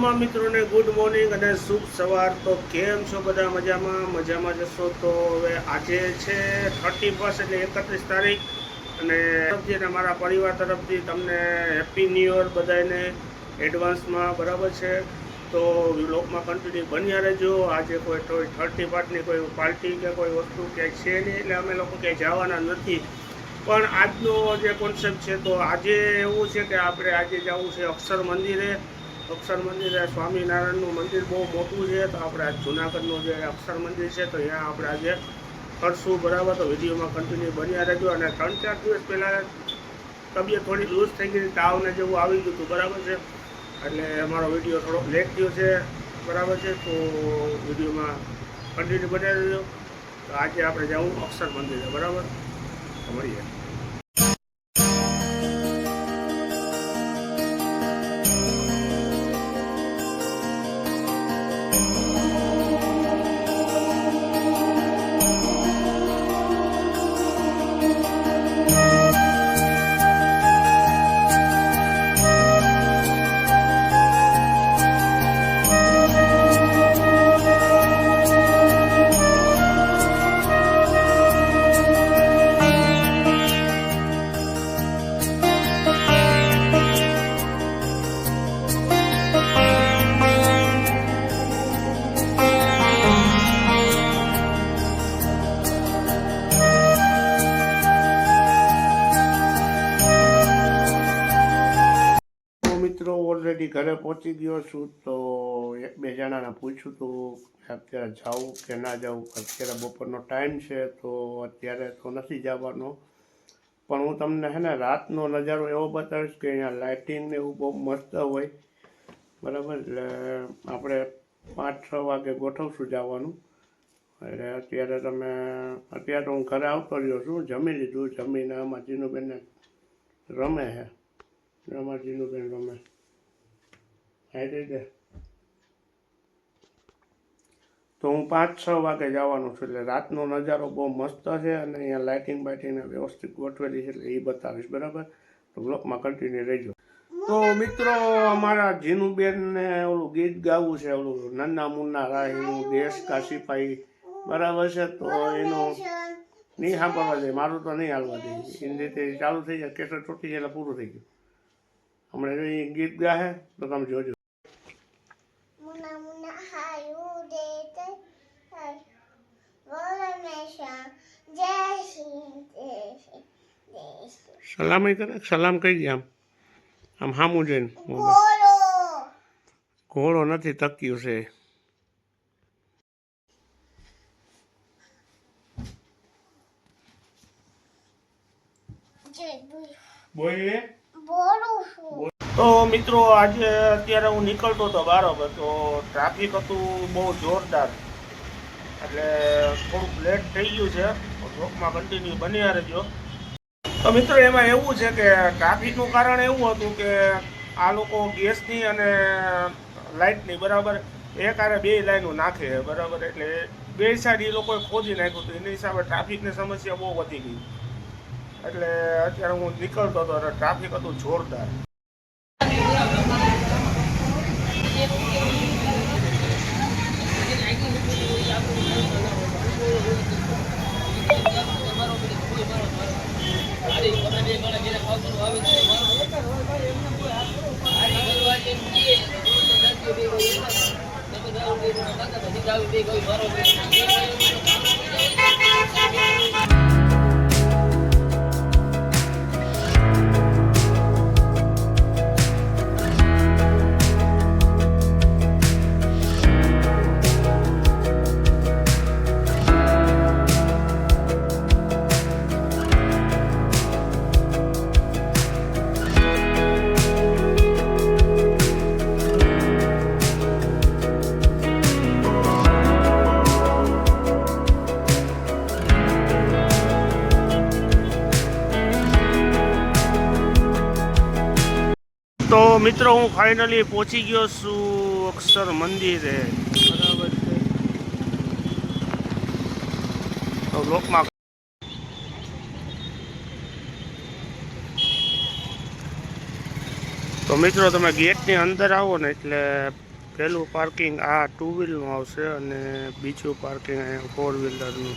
તમામ મિત્રોને good morning અને શુભ સવાર। તો કેમ છો બધા? મજામાં જશો તો હવે આજે છે 31 એટલે 31 તારીખ અને તરફથી અને મારા પરિવાર તરફથી તમને હેપી ન્યૂ યર બધાને એડવાન્સમાં, બરાબર છે। તો વ્લોગમાં કન્ટિન્યુ બન્યા રહેજો। આજે કોઈ 35ની કોઈ પાર્ટી કે કોઈ વસ્તુ ક્યાંય છે નહીં, એટલે અમે લોકો ક્યાંય જવાના નથી। પણ આજનો જે કોન્સેપ્ટ છે, તો આજે એવું છે કે આપણે આજે જવું છે અક્ષર મંદિરે। સ્વામિનારાયણનું મંદિર બહુ મોટું છે, તો આપણે આ જૂનાગઢનું જે અક્ષર મંદિર છે, તો ત્યાં આપણે આજે કરશું, બરાબર। તો વિડીયોમાં કન્ટિન્યુ બન્યા રહેજો। અને 3-4 દિવસ પહેલાં તબિયત થોડી લૂઝ થઈ ગઈ, તાવને જેવું આવી ગયું હતું, બરાબર છે। એટલે અમારો વિડીયો થોડોક લેટ થયો છે, બરાબર છે। તો વિડીયોમાં કન્ટિન્યુ બન્યા રહેજો। તો આજે આપણે જવું અક્ષર મંદિરે, બરાબર। તો મળીએ। મિત્રો ઓલરેડી ઘરે પહોંચી ગયો છું। તો 1-2 જણાને પૂછ્યું હતું અત્યારે જાઉં કે ના જાઉં। અત્યારે બપોરનો ટાઈમ છે, તો અત્યારે તો નથી જવાનો, પણ હું તમને છે ને રાતનો નજારો એવો બતાવીશ કે અહીંયા લાઇટિંગ ને એવું બહુ મસ્ત હોય, બરાબર। એટલે આપણે 5-6 વાગે ગોઠવશું જવાનું। એટલે અત્યારે તો હું ઘરે આવતો રહ્યો છું, જમી લીધું। જમીને આમાં જીનુબેનને રમે છે, જીનુબેન રમે આ રીતે। તો હું 5-6 વાગે જવાનું છું, એટલે રાતનો નજારો બહુ મસ્ત છે અને અહીંયા લાઇટિંગ બાઇટિંગ વ્યવસ્થિત ગોઠવેલી છે, એટલે એ બતાવીશ, બરાબર। તો બ્લોગમાં કન્ટિન્યુ રહેજો। તો મિત્રો અમારા જીનુબેનને ઓલું ગીત ગાવું છે, ઓલું નન્ના મુન્ના રાહીનું દેશ કા સિપાહી, બરાબર છે। તો એનું નહીં સાંભળવા દે, મારું તો નહીં હાલવા દે, એની રીતે ચાલુ થઈ જાય, કેસર તૂટી જાય એટલે પૂરું થઈ ગયું। હમણાં જો એ ગીત ગાહે તો તમે જોજો। સલામ કરે, સલામ કહી દે, આમ સામું જોઈને। ઘોડો નથી, તક્યું છે। તો મિત્રો આજે અત્યારે હું નીકળતો હતો બરાબર, તો ટ્રાફિક હતું બહુ જોરદાર, એટલે થોડુંક લેટ થઈ ગયું છે। બ્લોગમાં કન્ટિન્યુ બન્યા રહેજો। તો મિત્રો એમાં એવું છે કે ટ્રાફિકનું કારણ એવું હતું કે આ લોકો ગેસની અને લાઇટની, બરાબર, એક આરે 2 લાઈનો નાખે, બરાબર। એટલે 2 સાઈડ એ લોકોએ ખોદી નાખ્યું હતું, એની હિસાબે ટ્રાફિકની સમસ્યા બહુ વધી ગઈ। એટલે અત્યારે હું નીકળતો હતો અને ટ્રાફિક હતું જોરદાર। તો મિત્રો હું ફાઇનલી પહોંચી ગયો છું અક્ષર મંદિરે, બરાબર છે। તો લોકમાં તો મિત્રો તમે ગેટની અંદર આવો ને એટલે પહેલું પાર્કિંગ આ 2 વ્હીલનું આવશે અને બીજું પાર્કિંગ અહીંયા 4 વ્હીલરનું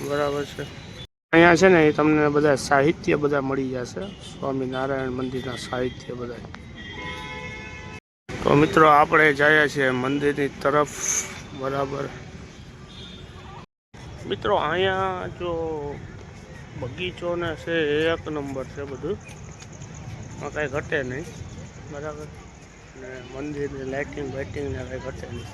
બરાબર છે. અહીંયા છે ને એ તમને બધા સાહિત્ય બધા મળી જશે, સ્વામિનારાયણ મંદિરના સાહિત્ય બધા. તો મિત્રો આપણે જઈએ છીએ મંદિરની તરફ બરાબર. મિત્રો અહીંયા જો બગીચો ને છે 1 નંબર છે, બધું કાંઈ ઘટે નહીં બરાબર. ને મંદિરની લાઇટિંગ બાઇટિંગ ને કાંઈ ઘટે નહીં.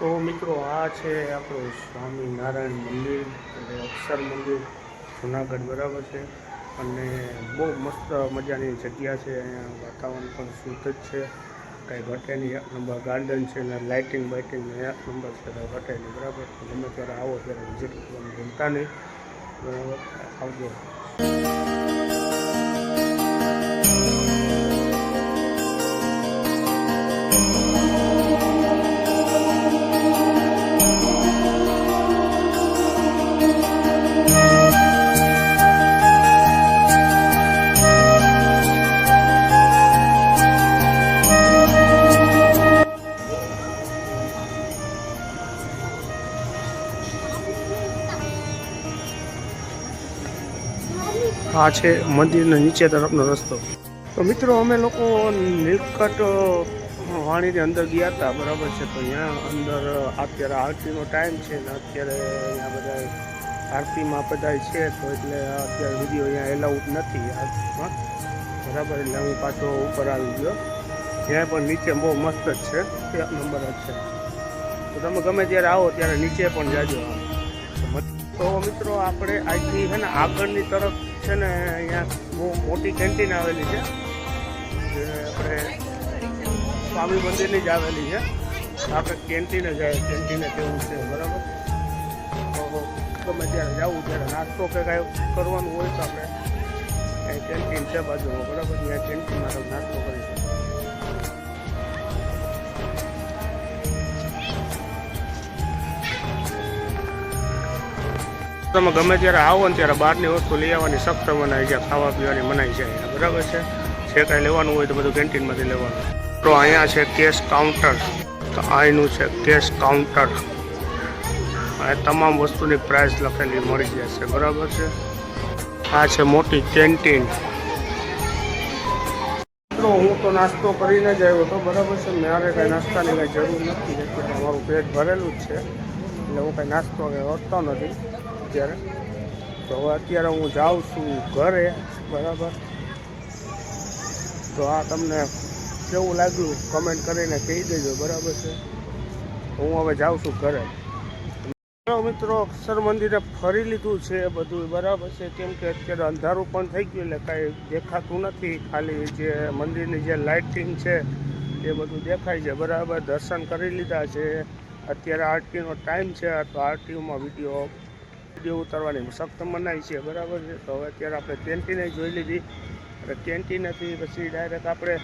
તો મિત્રો આ છે આપણું સ્વામિનારાયણ મંદિર એટલે અક્ષર મંદિર જુનાગઢ બરાબર છે. અને બહુ મસ્ત મજાની જગ્યા છે. અહીંયા વાતાવરણ પણ શુદ્ધ જ છે, કાંઈ ઘટે નહીં. 1 નંબર ગાર્ડન છે ને લાઇટિંગ બાઇટિંગ 1 નંબર છે, કાંઈ ઘટે નહીં બરાબર. ગમે ત્યારે આવો ત્યારે વિઝિટ કરવાનું ભૂલતા નહીં બરાબર. આવજો. આ છે મંદિરના નીચે તરફનો રસ્તો. તો મિત્રો અમે લોકો નીલકંઠ વાણીની અંદર ગયા હતા બરાબર છે. તો અહીંયા અંદર અત્યારે આરતીનો ટાઈમ છે ને અત્યારે અહીંયા બધા આરતીમાં બધા છે, તો એટલે અત્યારે વિડીયો અહીંયા એલાઉડ નથી આરતીમાં બરાબર. એટલે હું પાછો ઉપર આવી ગયો. ત્યાં પણ નીચે બહુ મસ્ત જ છે, 1 નંબર જ છે. તો તમે ગમે ત્યારે આવો ત્યારે નીચે પણ જાજો. તો મિત્રો આપણે આજથી છે ને આગળની તરફ છે ને અહીંયા બહુ મોટી કેન્ટીન આવેલી છે, જે આપણે સ્વામી મંદિરની જ આવેલી છે. આપણે કેન્ટીને જાય, કેન્ટીને કેવું છે બરાબર. તો ગમે ત્યારે જવું ત્યારે નાસ્તો કે કાંઈ કરવાનું હોય તો આપણે કેન્ટીન છે બાજુમાં બરાબર. ત્યાં કેન્ટીનમાં નાસ્તો કરી શકીએ. તમે ગમે ત્યારે આવો ને ત્યારે બહારની વસ્તુ લઈ આવવાની સખ્ત મનાઈ છે, ખાવા પીવાની મનાઈ છે બરાબર છે. જે કાંઈ લેવાનું હોય તો બધું કેન્ટીનમાંથી લેવાનું. તો અહીંયા છે કેશ કાઉન્ટર. તો અહીંનું છે કેશ કાઉન્ટર. આ તમામ વસ્તુની પ્રાઇસ લખેલી મળી જશે બરાબર છે. આ છે મોટી કેન્ટીન. મિત્રો હું તો નાસ્તો કરીને જ આવ્યો હતો, બરાબર છે. મારે કાંઈ નાસ્તાની કાંઈ જરૂર નથી, એટલે મારું પેટ ભરેલું જ છે, એટલે હું કાંઈ નાસ્તો કંઈ હોતો નથી અત્યારે. તો હવે અત્યારે હું જાઉં છું ઘરે, બરાબર. તો આ તમને કેવું લાગ્યું કમેન્ટ કરીને કહી દેજો, બરાબર છે. હું હવે જાઉં છું ઘરે. મિત્રો અક્ષર મંદિરે ફરી લીધું છે બધું, બરાબર છે. કેમ કે અત્યારે અંધારું પણ થઈ ગયું, એટલે કાંઈ દેખાતું નથી, ખાલી જે મંદિરની જે લાઇટિંગ છે એ બધું દેખાય છે, બરાબર. દર્શન કરી લીધા છે. અત્યારે આરતીનો ટાઈમ છે, તો આરતીમાં વિડીયો ઉતારવાની સખ્ત મનાઈ છે, બરાબર છે. તો હવે અત્યારે આપણે કેન્ટીને જોઈ લીધી, અને કેન્ટીનેથી પછી ડાયરેક્ટ આપણે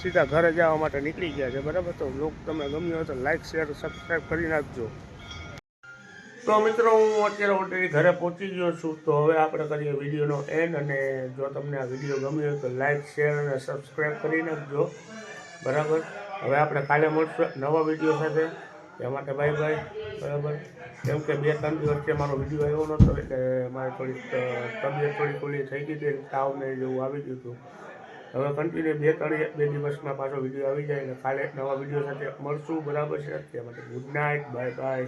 સીધા ઘરે જવા માટે નીકળી ગયા છે, બરાબર. તો બ્લોગ તમને ગમ્યો હોય તો લાઇક શેર સબસ્ક્રાઈબ કરી નાખજો. તો મિત્રો હું અત્યારે ઓલરેડી ઘરે પહોંચી ગયો છું. તો હવે આપણે કરીએ વિડીયોનો એન્ડ, અને જો તમને આ વિડીયો ગમ્યો હોય તો લાઇક શેર અને સબસ્ક્રાઈબ કરી નાખજો, બરાબર. હવે આપણે કાલે મળશું નવા વિડીયો સાથે, એ માટે બાય બાય, બરાબર. કેમ કે 2-3 દિવસથી મારો વિડીયો આવ્યો નહોતો, એટલે મારે થોડીક તબિયત થોડી થઈ ગઈ હતી, તાવ ને જેવું આવી ગયું હતું. હવે કન્ટિન્યુ 2 દિવસમાં પાછો વિડીયો આવી જાય, એટલે કાલે નવા વિડીયો સાથે મળશું, બરાબર છે. તે માટે ગુડ નાઇટ, બાય બાય.